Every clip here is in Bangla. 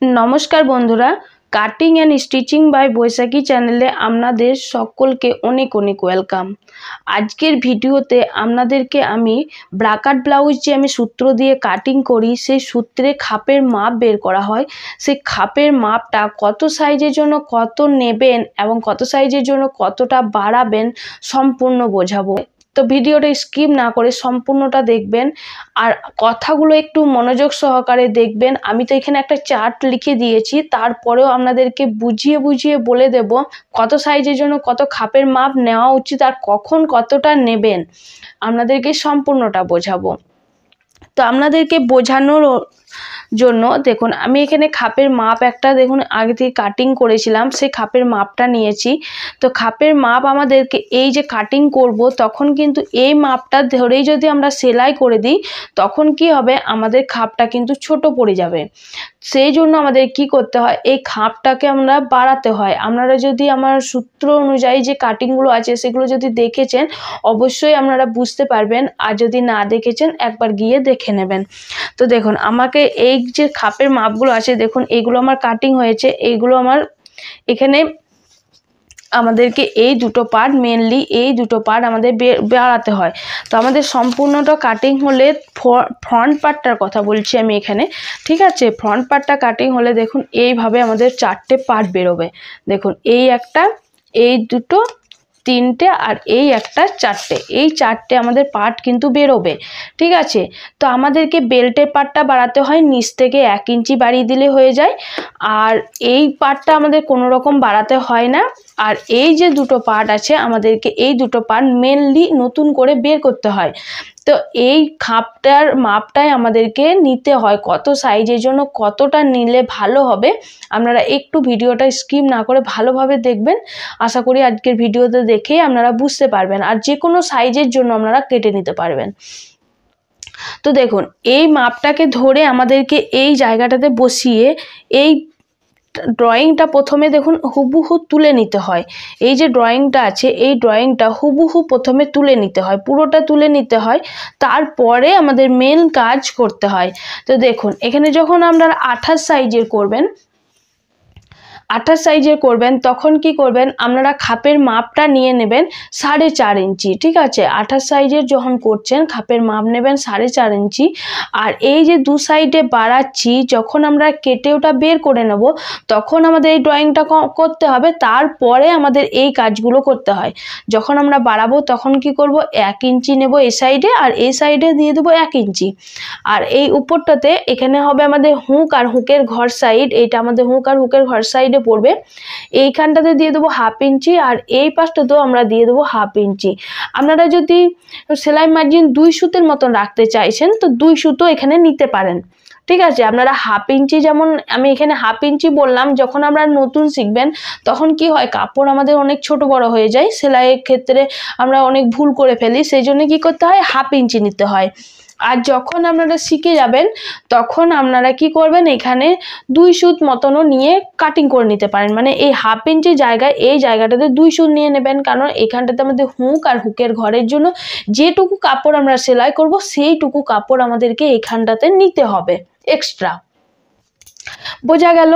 नमस्कार बंधुरा cutting and stitching by Baisakhi चैनेले आपनादेर सकलके अनेक अनेक वेलकाम। आजकेर भिडियोते आपनादेरके आमी ब्राकाट ब्लाउज जे आमी सूत्र दिए काटिंग करी सेई सूत्रे खापेर माप बेर करा हय सेई खापेर मापटा कत साइजेर जोन्नो कत नेबेन एबं कत साइजेर जोन्नो कतटा बाड़ाबेन सम्पूर्ण बोझाबो। तो भिडियोटा स्किप ना करे सम्पूर्णटा देखबेन और कथागुलो एकटू मनोयोग सहकारे देखबेन। आमी तो एखाने एक चार्ट लिखे दिएछि तारपरेও आपनादेरके बुझिए बुझिए बोले देब कत साइजेर जोन्नो कत खापेर माप नेওয়া उचित और कखन कतटा नेबेन आपनादेरके सम्पूर्णटा बोझाबो। तो आपनादेरके बोझानोर जोन्नो देखुन आमी एखाने खापेर माप एकटा देखुन आगे थेके काटिंग करेछिलाम सेई खापेर मापटा नियेछि। तो खापेर माप आमादेरके एई जे काटिंग करब तखन किन्तु एई मापटा धरेई जोदि आमरा सेलाई करे दिई तखन कि होबे आमादेर खापटा किन्तु छोटो पड़े जाबे। सेई जोन्नो आमादेर कि करते हय एई खापटाके आमरा बाड़ाते हय। आपनारा जोदि आमार सूत्र अनुयायी जे काटिंगगुलो आछे सेगुलो जोदि देखेछेन अवश्यई आपनारा बुझते पारबेन और जोदि ना देखेछेन एकबार गिये देखे नेबेन। तो देखुन आमाके एई जे खापेर मापगुलो आछे देखुन एइगुलो आमार काटिंग हयेछे एइगुलो आमार एखाने आमादेरके এই দুটো পার্ট মেইনলি এই দুটো পার্ট আমাদের বাড়াতে হয়। তো আমাদের সম্পূর্ণটা কাটিং হলে ফ্রন্ট পার্টটার কথা বলছি আমি এখানে, ঠিক আছে। ফ্রন্ট পার্টটা কাটিং হলে দেখুন এইভাবে আমাদের চারটে পার্ট বেরোবে। দেখুন এই একটা, এই দুটো, তিনটে আর এই একটা, চারটে, এই চারটে আমাদের পার্ট কিন্তু বেরোবে, ঠিক আছে। তো আমাদেরকে বেল্টের পার্টটা বাড়াতে হয় নিচ থেকে 1 ইঞ্চি বাড়িয়ে দিলে হয়ে যায়। আর এই পার্টটা আমাদের কোনো রকম বাড়াতে হয় না। আর এই যে দুটো পার্ট আছে আমাদেরকে এই দুটো পার্ট মেনলি নতুন করে বের করতে হয়। তো এই খাপটার মাপটাই আমাদেরকে নিতে হয় কত সাইজের জন্য কতটা নিলে ভালো হবে। আপনারা একটু ভিডিওটা স্কিপ না করে ভালোভাবে দেখবেন। আশা করি আজকের ভিডিওতে দেখেই আপনারা বুঝতে পারবেন আর যে কোনো সাইজের জন্য আপনারা কেটে নিতে পারবেন। তো দেখুন এই মাপটাকে ধরে আমাদেরকে এই জায়গাটাতে বসিয়ে এই ড্রয়িংটা প্রথমে দেখুন হুবহু তুলে নিতে হয়। এই যে ড্রয়িংটা আছে এই ড্রয়িংটা হুবহু প্রথমে তুলে নিতে হয়, পুরোটা তুলে নিতে হয়, তারপরে আমাদের মেন কাজ করতে হয়। তো দেখুন এখানে যখন আপনারা 28 সাইজের করবেন 28 সাইজের করবেন তখন কি করবেন আপনারা খাপের মাপটা নিয়ে নেবেন 4.5 ইঞ্চি, ঠিক আছে। 28 সাইজের যখন করছেন খাপের মাপ নেবেন 4.5 ইঞ্চি। আর এই যে দু সাইডে বাড়াচ্ছি যখন আমরা কেটে ওটা বের করে নেব তখন আমাদের এই ড্রয়িংটা করতে হবে, তারপরে আমাদের এই কাজগুলো করতে হয়। যখন আমরা বাড়াবো তখন কি করব 1 ইঞ্চি নেব এই সাইডে আর এই সাইডে দিয়ে দেবো 1 ইঞ্চি। আর এই উপরটাতে এখানে হবে আমাদের হুক আর হুকের ঘর সাইড, এইটা আমাদের হুক আর হুকের ঘর সাইডে পড়বে। এইখানটাতে দিয়ে দেবো 1/2 ইঞ্চি আর এই পাশটাতেও আমরা দিয়ে দেবো 1/2 ইঞ্চি। আপনারা যদি সেলাই মার্জিন 2 সুতের মতন রাখতে চাইছেন তো 2 সুতো এখানে নিতে পারেন, ঠিক আছে। আপনারা 1/2 ইঞ্চি, যেমন আমি এখানে 1/2 ইঞ্চি বললাম, যখন আমরা নতুন শিখবেন তখন কি হয় কাপড় আমাদের অনেক ছোট বড় হয়ে যায়, সেলাইয়ের ক্ষেত্রে আমরা অনেক ভুল করে ফেলি, সেই জন্য কি করতে হয় 1/2 ইঞ্চি নিতে হয়। আর যখন আপনারা শিখে যাবেন তখন আপনারা কি করবেন এখানে 2 সুত মতনও নিয়ে কাটিং করে নিতে পারেন। মানে এই 1/2 ইঞ্চি জায়গায় এই জায়গাটাতে 2 সুত নিয়ে নেবেন, কারণ এখানটাতে আমাদের হুক আর হুকের ঘরের জন্য যেটুকু কাপড় আমরা সেলাই করব সেইটুকু কাপড় আমাদেরকে এখানটাতে নিতে হবে এক্সট্রা। বোঝা গেল?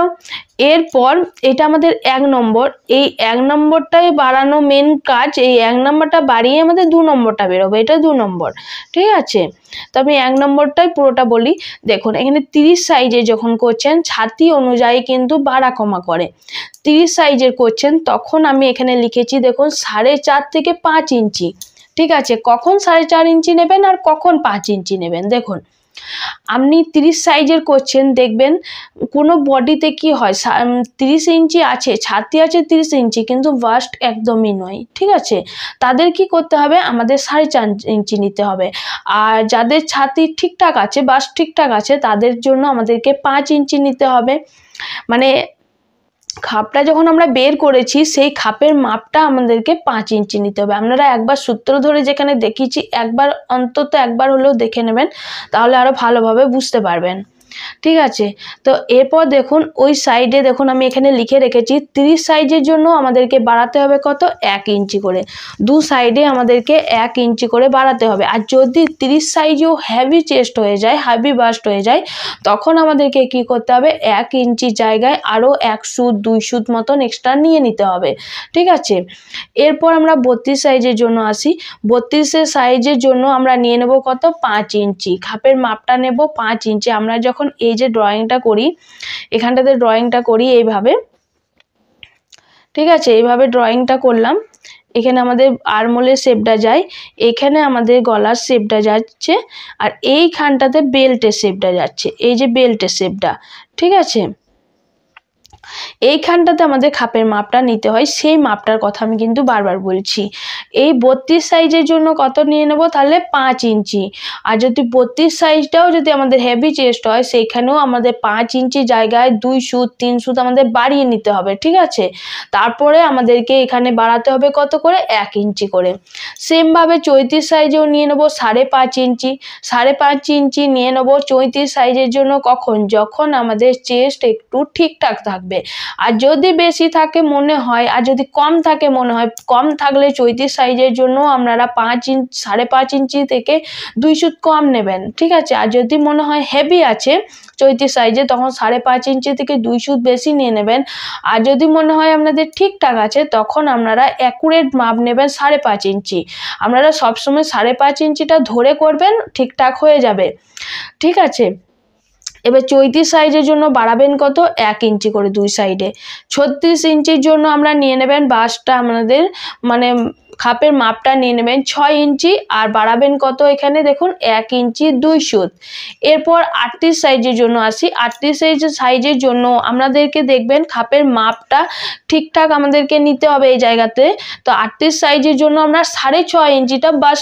এরপর এটা আমাদের 1 নম্বর, এই 1 নম্বরটাই বাড়ানো মেন কাজ। এই 1 নম্বরটা বাড়িয়ে আমাদের 2 নম্বরটা বেরোবে, এটা 2 নম্বর, ঠিক আছে। তো আমি 1 নম্বরটাই পুরোটা বলি। দেখুন এখানে 30 সাইজে যখন করছেন ছাতি অনুযায়ী কিন্তু বাড়া কমা করে। 30 সাইজের করছেন তখন আমি এখানে লিখেছি দেখুন 4.5 থেকে 5 ইঞ্চি, ঠিক আছে। কখন 4.5 ইঞ্চি নেবেন আর কখন 5 ইঞ্চি নেবেন। দেখুন আপনি 30 সাইজের করছেন দেখবেন কোনো বডিতে কি হয় 30 ইঞ্চি আছে, ছাতি আছে 30 ইঞ্চি কিন্তু বাস্ট একদমই নয়, ঠিক আছে। তাদের কি করতে হবে আমাদের 4.5 ইঞ্চি নিতে হবে। আর যাদের ছাতি ঠিকঠাক আছে, বাস্ট ঠিকঠাক আছে, তাদের জন্য আমাদেরকে 5 ইঞ্চি নিতে হবে। মানে খাপটা যখন আমরা বের করেছি সেই খাপের মাপটা আমাদেরকে 5 ইঞ্চি নিতে হবে। আপনারা একবার সূত্র ধরে যেখানে দেখিয়েছি একবার অন্তত একবার হলেও দেখে নেবেন, তাহলে আরো ভালোভাবে বুঝতে পারবেন। ঠিক আছে। তো এরপর দেখুন ওই সাইডে দেখুন আমি এখানে লিখে রেখেছি 30 সাইজের জন্য আমাদেরকে বাড়াতে হবে কত 1 ইঞ্চি করে, দু সাইডে আমাদেরকে 1 ইঞ্চি করে বাড়াতে হবে। আর যদি 30 সাইজেও হেভি চেস্ট হয়ে যায়, হেভি বাস্ট হয়ে যায়, তখন আমাদেরকে কি করতে হবে 1 ইঞ্চি জায়গায় আরও 1 সুত 2 সুত মতন এক্সট্রা নিয়ে নিতে হবে। ঠিক আছে। এরপর আমরা 32 সাইজের জন্য আসি। 32 সাইজের জন্য আমরা নিয়ে নেব কত 5 ইঞ্চি, খাপের মাপটা নেব 5 ইঞ্চি। আমরা যখন এই যে ড্রয়িংটা করি, এখানটাতে ড্রয়িংটা করি এইভাবে, ঠিক আছে, এইভাবে ড্রয়িংটা করলাম। এখানে আমাদের আরমোলের শেপটা যায়, এখানে আমাদের গলার শেপটা যাচ্ছে, আর এইখানটাতে বেল্টের শেপটা যাচ্ছে, এই যে বেল্টের শেপটা। ঠিক আছে। এইখানটাতে আমাদের খাপের মাপটা নিতে হয়, সেই মাপটার কথা আমি কিন্তু বারবার বলছি। এই 32 সাইজের জন্য কত নিয়ে নেব তাহলে 5 ইঞ্চি। আর যদি 32 সাইজটাও যদি আমাদের হেভি চেস্ট হয়, সেইখানেও আমাদের 5 ইঞ্চি জায়গায় 2 সুত 3 সুত আমাদের বাড়িয়ে নিতে হবে। ঠিক আছে। তারপরে আমাদেরকে এখানে বাড়াতে হবে কত করে 1 ইঞ্চি করে। সেমভাবে 34 সাইজেও নিয়ে নেব 5.5 ইঞ্চি। 5.5 ইঞ্চি নিয়ে নেব 34 সাইজের জন্য কখন, যখন আমাদের চেস্ট একটু ঠিকঠাক থাকবে। আর যদি বেশি থাকে মনে হয়, আর যদি কম থাকে মনে হয়, কম থাকলে 34 সাইজের জন্য আপনারা 5.5 ইঞ্চি থেকে 2 সুত কম নেবেন। ঠিক আছে। আর যদি মনে হয় হেভি আছে 34 সাইজে, তখন 5.5 ইঞ্চি থেকে 2 সুত বেশি নিয়ে নেবেন। আর যদি মনে হয় আপনাদের ঠিকঠাক আছে, তখন আপনারা অ্যাকুরেট মাপ নেবেন 5.5 ইঞ্চি। আপনারা সবসময় 5.5 ইঞ্চিটা ধরে করবেন, ঠিকঠাক হয়ে যাবে। ঠিক আছে। এবার 34 সাইজের জন্য বাড়াবেন কত 1 ইঞ্চি করে 2 সাইডে। 36 ইঞ্চির জন্য আমরা নিয়ে নেবেন বাসটা, আমাদের মানে খাপের মাপটা নিয়ে নেবেন 6 ইঞ্চি, আর বাড়াবেন কত এখানে দেখুন 1 ইঞ্চি 2 সুত। এরপর 38 সাইজের জন্য আসি। 38 সাইজের জন্য আমাদেরকে দেখবেন খাপের মাপটা ঠিকঠাক আমাদেরকে নিতে হবে এই জায়গাতে। তো 38 সাইজের জন্য আমরা 6.5 ইঞ্চিটা বাস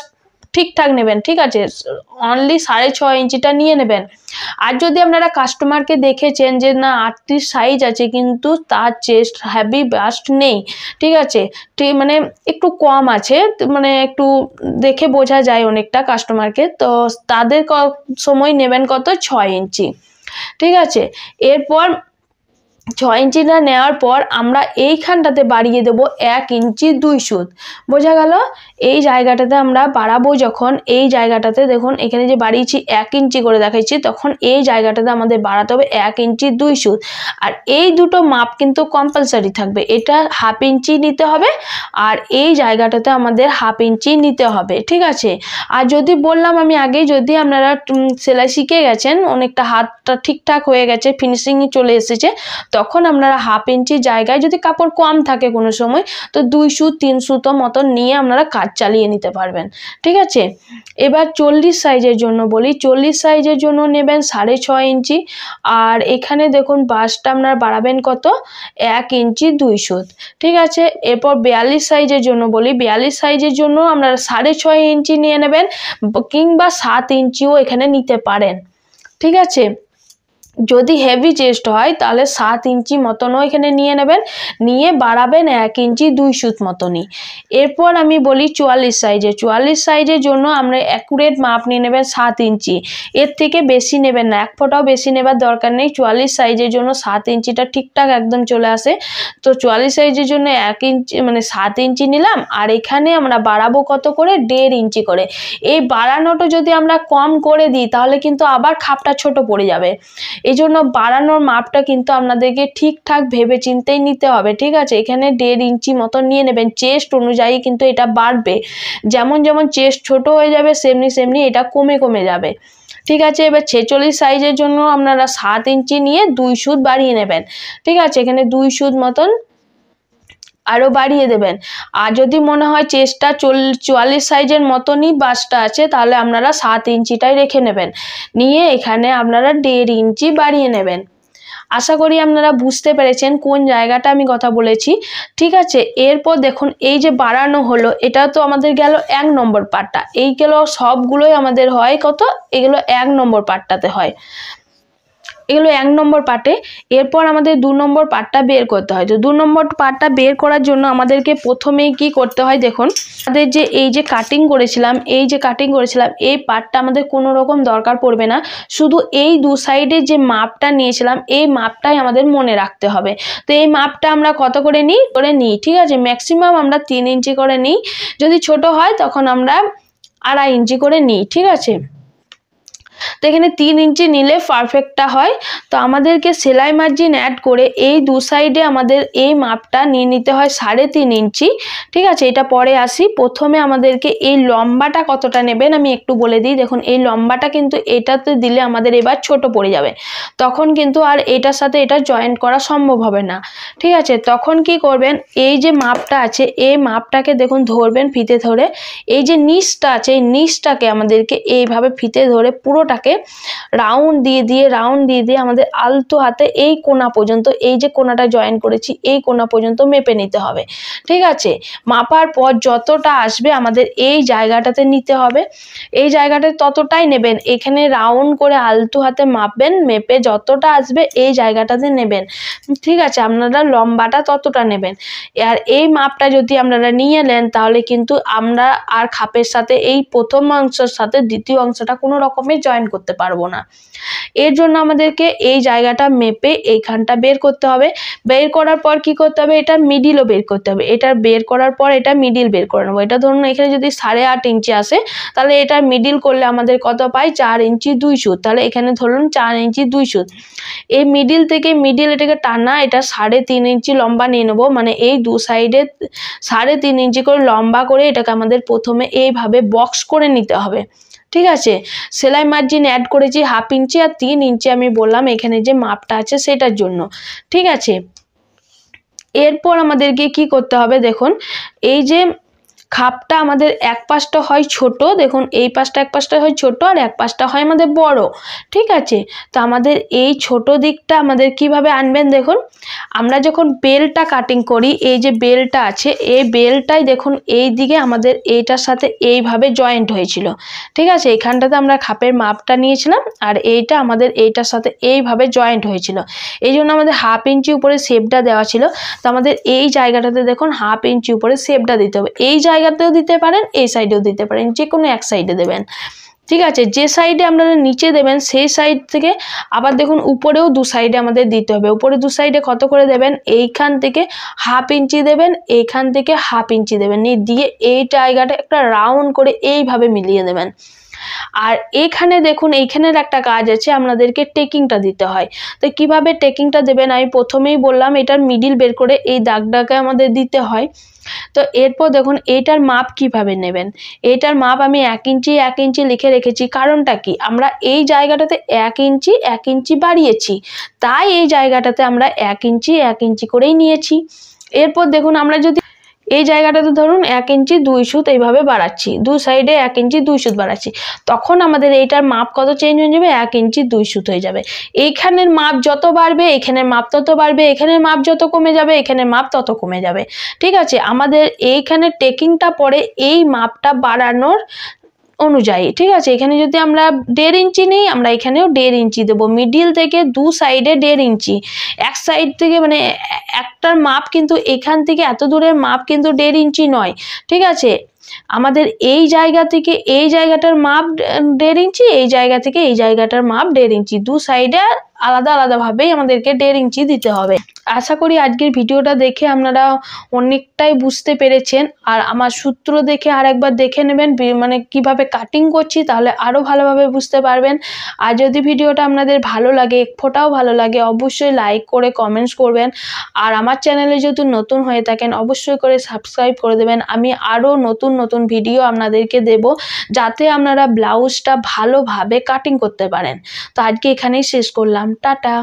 ঠিকঠাক নেবেন। ঠিক আছে। অনলি 6.5 ইঞ্চিটা নিয়ে নেবেন। আর যদি আপনারা কাস্টমারকে দেখেছেন যে না 38 সাইজ আছে কিন্তু তার চেস্ট হেভি বাস্ট নেই, ঠিক আছে, মানে একটু কম আছে, মানে একটু দেখে বোঝা যায় অনেকটা কাস্টমারকে, তো তাদের সময় নেবেন কত 6 ইঞ্চি। ঠিক আছে। এরপর 6 ইঞ্চিটা নেওয়ার পর আমরা এইখানটাতে বাড়িয়ে দেব 1 ইঞ্চি 2 সুত। বোঝা গেল। এই জায়গাটাতে আমরা বাড়াবো যখন, এই জায়গাটাতে দেখুন এখানে যে বাড়িয়েছি 1 ইঞ্চি করে দেখাচ্ছি, তখন এই জায়গাটাতে আমাদের বাড়াতে হবে 1 ইঞ্চি 2 সুত। আর এই দুটো মাপ কিন্তু কম্পালসারি থাকবে, এটা হাফ ইঞ্চি নিতে হবে, আর এই জায়গাটাতে আমাদের হাফ ইঞ্চি নিতে হবে। ঠিক আছে। আর যদি বললাম আমি আগে, যদি আপনারা সেলাই শিখে গেছেন, অনেকটা হাতটা ঠিকঠাক হয়ে গেছে, ফিনিশিং চলে এসেছে, তখন আপনারা হাফ ইঞ্চি জায়গায় যদি কাপড় কম থাকে কোনো সময়, তো 2 সুত 3 সুতো মতন নিয়ে আপনারা কাজ চালিয়ে নিতে পারবেন। ঠিক আছে। এবার 40 সাইজের জন্য বলি। 40 সাইজের জন্য নেবেন 6.5 ইঞ্চি, আর এখানে দেখুন বাসটা আপনারা বাড়াবেন কত 1 ইঞ্চি 2 সুত। ঠিক আছে। এরপর 42 সাইজের জন্য বলি। 42 সাইজের জন্য আপনারা 6.5 ইঞ্চি নিয়ে নেবেন, কিংবা 7 ইঞ্চিও এখানে নিতে পারেন। ঠিক আছে। যদি হেভি চেস্ট হয় তাহলে 7 ইঞ্চি মতনও এখানে নিয়ে নেবেন, নিয়ে বাড়াবেন 1 ইঞ্চি 2 সুত মতনই। এরপর আমি বলি 44 সাইজে। 44 সাইজের জন্য আমরা অ্যাকুরেট মাপ নিয়ে নেবেন 7 ইঞ্চি, এর থেকে বেশি নেবেন না, এক ফোঁটাও বেশি নেবার দরকার নেই। 44 সাইজের জন্য 7 ইঞ্চিটা ঠিকঠাক একদম চলে আসে। তো 44 সাইজের জন্য 1 ইঞ্চি মানে 7 ইঞ্চি নিলাম, আর এখানে আমরা বাড়াবো কত করে 1.5 ইঞ্চি করে। এই বাড়ানোটা যদি আমরা কম করে দিই তাহলে কিন্তু আবার খাপটা ছোট পড়ে যাবে। এই জন্য বাড়ানোর মাপটা কিন্তু আপনাদেরকে ঠিকঠাক ভেবে চিন্তেই নিতে হবে। ঠিক আছে। এখানে 1.5 ইঞ্চি মতো নিয়ে নেবেন, চেস্ট অনুযায়ী কিন্তু এটা বাড়বে। যেমন যেমন চেস্ট ছোট হয়ে যাবে সেমনি সেমনি এটা কমে কমে যাবে। ঠিক আছে। এবার 46 সাইজের জন্য আপনারা 7 ইঞ্চি নিয়ে 2 সুত বাড়িয়ে নেবেন। ঠিক আছে। এখানে 2 সুত মতন আরও বাড়িয়ে দেবেন। আর যদি মনে হয় চেস্টটা 44 সাইজের মতনই বাসটা আছে, তাহলে আপনারা 7 ইঞ্চিটাই রেখে নেবেন, নিয়ে এখানে আপনারা 1.5 ইঞ্চি বাড়িয়ে নেবেন। আশা করি আপনারা বুঝতে পেরেছেন কোন জায়গাটা আমি কথা বলেছি। ঠিক আছে। এরপর দেখুন এই যে বাড়ানো হলো, এটা তো আমাদের গেল 1 নম্বর পার্টটা, এইগুলো সবগুলোই আমাদের হয় কত, এগুলো 1 নম্বর পার্টটাতে হয়। এগুলো 1 নম্বর পার্টে। এরপর আমাদের 2 নম্বর পার্টটা বের করতে হয়। তো 2 নম্বর পার্টটা বের করার জন্য আমাদেরকে প্রথমেই কি করতে হয় দেখুন, আমাদের যে এই যে কাটিং করেছিলাম, এই পার্টটা আমাদের কোনো রকম দরকার পড়বে না, শুধু এই 2 সাইডে যে মাপটা নিয়েছিলাম এই মাপটাই আমাদের মনে রাখতে হবে। তো এই মাপটা আমরা কত করে নিই, ঠিক আছে, ম্যাক্সিমাম আমরা 3 ইঞ্চি করে নিই, যদি ছোট হয় তখন আমরা 2.5 ইঞ্চি করে নিই, ঠিক আছে। তো এখানে 3 ইঞ্চি নিলে পারফেক্টটা হয়। তো আমাদেরকে সেলাই মার্জিন অ্যাড করে এই 2 সাইডে আমাদের এই মাপটা নিয়ে নিতে হয় 3.5 ইঞ্চি, ঠিক আছে। এটা পরে আসি। প্রথমে আমাদেরকে এই লম্বাটা কতটা নেবেন আমি একটু বলে দিই। দেখুন এই লম্বাটা কিন্তু এটাতে দিলে আমাদের এবার ছোট পড়ে যাবে, তখন কিন্তু আর এটার সাথে এটা জয়েন্ট করা সম্ভব হবে না, ঠিক আছে। তখন কি করবেন, এই যে মাপটা আছে এই মাপটাকে দেখুন ধরবেন ফিতে ধরে, এই যে নিচটা আছে এই নিচটাকে আমাদেরকে এইভাবে ফিতে ধরে পুরোটাকে রাউন্ড দিয়ে দিয়ে আমাদের আলতো হাতে এই কোণা পর্যন্ত, এই যে কোণাটা জয়েন করেছি এই কোণা পর্যন্ত মেপে নিতে হবে, ঠিক আছে। মাপার পর যতটা আসবে আমাদের এই জায়গাটাতে নিতে হবে, এই জায়গাটাতে ততটাই নেবেন। এখানে রাউন্ড করে আলতো হাতে মাপবেন, মেপে যতটা আসবে এই জায়গাটাতে নেবেন, ঠিক আছে। আপনারা লম্বাটা ততটা নেবেন। আর এই মাপটা যদি আপনারা নিয়ে নেন তাহলে কিন্তু আমরা আর খাপের সাথে এই প্রথম অংশের সাথে দ্বিতীয় অংশটা কোনো রকমের জয়েন করতে পারবো না। এর জন্য আমাদেরকে এই জায়গাটা মেপে এইখানটা বের করতে হবে। বের করার পর কি করতে হবে, এটার মিডিলও বের করতে হবে। এটা বের করার পর এটা মিডিল বের করে নেবো। এটা ধরুন এখানে যদি 8.5 ইঞ্চি আসে তাহলে এটার মিডিল করলে আমাদের কত পাই, 4 ইঞ্চি 2 সুত। তাহলে এখানে ধরুন 4 ইঞ্চি 2 সুত। এই মিডিল থেকে এটাকে টানা, এটা 3.5 ইঞ্চি লম্বা নিয়ে নেবো, মানে এই 2 সাইডে 3.5 ইঞ্চি করে লম্বা করে এটাকে আমাদের প্রথমে এইভাবে বক্স করে নিতে হবে, ঠিক আছে। সেলাই মার্জিন অ্যাড করেছি 1/2 ইঞ্চি আর 3 ইঞ্চি আমি বললাম এখানে যে মাপটা আছে সেটার জন্য, ঠিক আছে। এরপর আমাদেরকে কি করতে হবে দেখুন, এই যে খাপটা আমাদের এক পাশটা হয় ছোট, দেখুন এই পাশটা এক পাশটা হয় ছোট আর এক পাশটা হয় আমাদের বড়, ঠিক আছে। তো আমাদের এই ছোট দিকটা আমাদের কিভাবে আনবেন দেখুন, আমরা যখন বেলটা কাটিং করি এই যে বেলটা আছে এই বেলটাই দেখুন এই দিকে আমাদের এইটার সাথে এইভাবে জয়েন্ট হয়েছিল, ঠিক আছে। এখানটাতে আমরা খাপের মাপটা নিয়েছিলাম আর এইটা আমাদের এইটার সাথে এইভাবে জয়েন্ট হয়েছিল, এই জন্য আমাদের 1/2 ইঞ্চি উপরে শেপটা দেওয়া ছিল। তো আমাদের এই জায়গাটাতে দেখুন 1/2 ইঞ্চি উপরে শেপটা দিতে হবে। এই জায়গাতেও দিতে পারেন, এই সাইডেও দিতে পারেন, যে কোনো এক সাইডে দেবেন, ঠিক আছে। যে সাইডে আপনারা নিচে দেবেন সেই সাইড থেকে আবার দেখুন উপরেও 2 সাইডে আমাদের দিতে হবে। উপরে 2 সাইডে কত করে দেবেন, এইখান থেকে 1/2 ইঞ্চি দেবেন, এইখান থেকে 1/2 ইঞ্চি দেবেন, দিয়ে এই জায়গাটা একটা রাউন্ড করে এইভাবে মিলিয়ে দেবেন। আর এখানে দেখুন এইখানের একটা কাজ আছে, আপনাদেরকে টেকিংটা দিতে হয়। তো কিভাবে টেকিংটা দেবেন আমি প্রথমেই বললাম, এটার মিডিল বের করে এই দাগটাকে আমাদের দিতে হয়। তো এরপর দেখুন এইটার মাপ কিভাবে নেবেন, এইটার মাপ আমি 1 ইঞ্চি লিখে রেখেছি। কারণটা কি, আমরা এই জায়গাটাতে 1 ইঞ্চি বাড়িয়েছি, তাই এই জায়গাটাতে আমরা 1 ইঞ্চি করেই নিয়েছি। এরপর দেখুন আমরা যদি এই জায়গাটাতে ধরুন 1 ইঞ্চি 2 সুত এইভাবে বাড়াচ্ছি, 2 সাইডে 1 ইঞ্চি 2 সুত বাড়াচ্ছি, তখন আমাদের এইটার মাপ কত চেঞ্জ হয়ে যাবে, 1 ইঞ্চি 2 সুত হয়ে যাবে। এইখানের মাপ যত বাড়বে এখানের মাপ তত বাড়বে, এখানের মাপ যত কমে যাবে এখানের মাপ তত কমে যাবে, ঠিক আছে। আমাদের এইখানে টেকিংটা পড়ে এই মাপটা বাড়ানোর অনুযায়ী, ঠিক আছে। এখানে যদি আমরা 1.5 ইঞ্চি নেই আমরা এখানেও 1.5 ইঞ্চি দেবো, মিডিল থেকে 2 সাইডে 1.5 ইঞ্চি, এক সাইড থেকে মানে একটার মাপ কিন্তু এখান থেকে এত দূরের মাপ কিন্তু 1.5 ইঞ্চি নয়, ঠিক আছে। আমাদের এই জায়গা থেকে এই জায়গাটার মাপ 1.5 ইঞ্চি, এই জায়গা থেকে এই জায়গাটার মাপ 1.5 ইঞ্চি, 2 সাইডে আলাদা ভাবেই আমাদেরকে 1.5 ইঞ্চি দিতে হবে। আশা করি আজকের ভিডিওটা দেখে আপনারা অনেকটাই বুঝতে পেরেছেন। আর আমার সূত্র দেখে আরেকবার দেখে নেবেন, মানে কিভাবে কাটিং করছি, তাহলে আরো ভালোভাবে বুঝতে পারবেন। আর যদি ভিডিওটা আপনাদের ভালো লাগে, এক ফোঁটাও ভালো লাগে, অবশ্যই লাইক করে কমেন্টস করবেন। আর আমার চ্যানেলে যদি নতুন হয়ে থাকেন অবশ্যই করে সাবস্ক্রাইব করে দেবেন। আমি আরো নতুন ভিডিও আপনাদেরকে দেব, যাতে আপনারা ব্লাউজটা ভালোভাবে কাটিং করতে পারেন। তো আজকে এখানেই শেষ করলাম, টাটা।